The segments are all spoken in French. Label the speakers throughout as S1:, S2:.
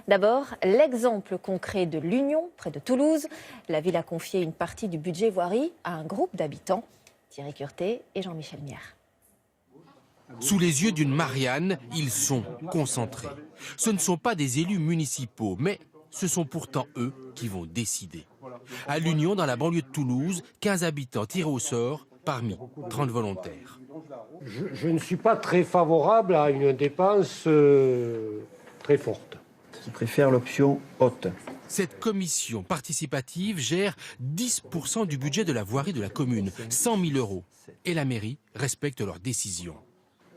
S1: D'abord, l'exemple concret de l'Union, près de Toulouse. La ville a confié une partie du budget voirie à un groupe d'habitants. Thierry Curté et Jean-Michel Mière.
S2: Sous les yeux d'une Marianne, ils sont concentrés. Ce ne sont pas des élus municipaux, mais ce sont pourtant eux qui vont décider. À l'Union, dans la banlieue de Toulouse, 15 habitants tirés au sort parmi 30 volontaires.
S3: Je ne suis pas très favorable à une dépense très forte.
S4: Je préfère l'option haute.
S2: Cette commission participative gère 10% du budget de la voirie de la commune, 100 000 €. Et la mairie respecte leurs décisions.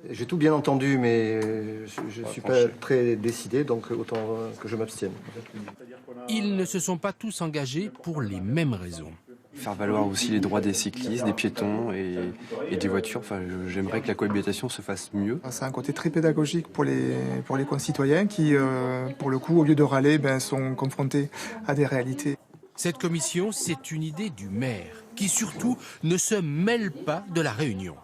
S5: J'ai tout bien entendu, mais je ne suis pas très décidé, donc autant que je m'abstienne.
S2: Ils ne se sont pas tous engagés pour les mêmes raisons.
S6: Faire valoir aussi les droits des cyclistes, des piétons et des voitures. Enfin, j'aimerais que la cohabitation se fasse mieux.
S7: C'est un côté très pédagogique pour les concitoyens qui, pour le coup, au lieu de râler, sont confrontés à des réalités.
S2: Cette commission, c'est une idée du maire, qui surtout ne se mêle pas de la réunion.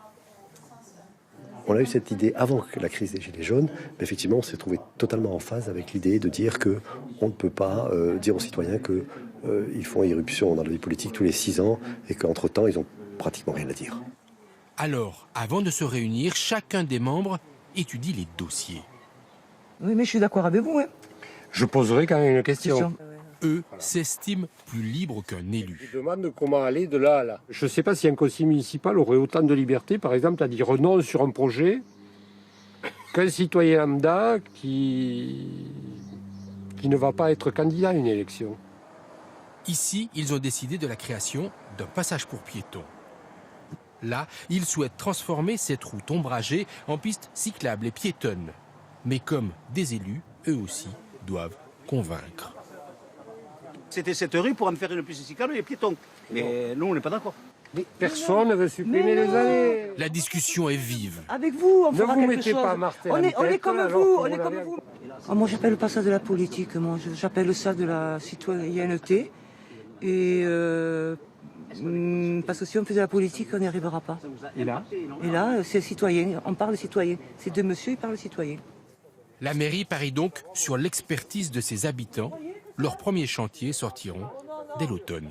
S8: On a eu cette idée avant la crise des Gilets jaunes, mais effectivement on s'est trouvé totalement en phase avec l'idée de dire qu'on ne peut pas dire aux citoyens qu'ils font irruption dans la vie politique tous les 6 ans et qu'entre-temps ils n'ont pratiquement rien à dire.
S2: Alors, avant de se réunir, chacun des membres étudie les dossiers.
S9: Oui, mais je suis d'accord avec vous. Hein.
S3: Je poserai quand même une question.
S2: Eux s'estiment plus libres qu'un élu.
S3: Je demande comment aller de là à là. Je ne sais pas si un conseiller municipal aurait autant de liberté, par exemple, à dire non sur un projet qu'un citoyen lambda qui ne va pas être candidat à une élection.
S2: Ici, ils ont décidé de la création d'un passage pour piétons. Là, ils souhaitent transformer cette route ombragée en piste cyclable et piétonne. Mais comme des élus, eux aussi doivent convaincre.
S10: C'était cette rue pour en faire une piste cyclable et piétons. Mais nous, on n'est pas d'accord.
S3: Personne ne veut supprimer les allées.
S2: La discussion est vive.
S9: Avec vous, on fera quelque chose.
S3: Ne vous mettez pas Martin
S9: on est comme vous, on est comme
S3: l'avez...
S9: vous. Moi, j'appelle pas ça de la politique. Moi, j'appelle ça de la citoyenneté. Et parce que si on fait de la politique, on n'y arrivera pas.
S3: Et là,
S9: c'est citoyen. On parle de citoyen. Ces deux messieurs, ils parlent de citoyen.
S2: La mairie parie donc sur l'expertise de ses habitants. Leurs premiers chantiers sortiront dès l'automne.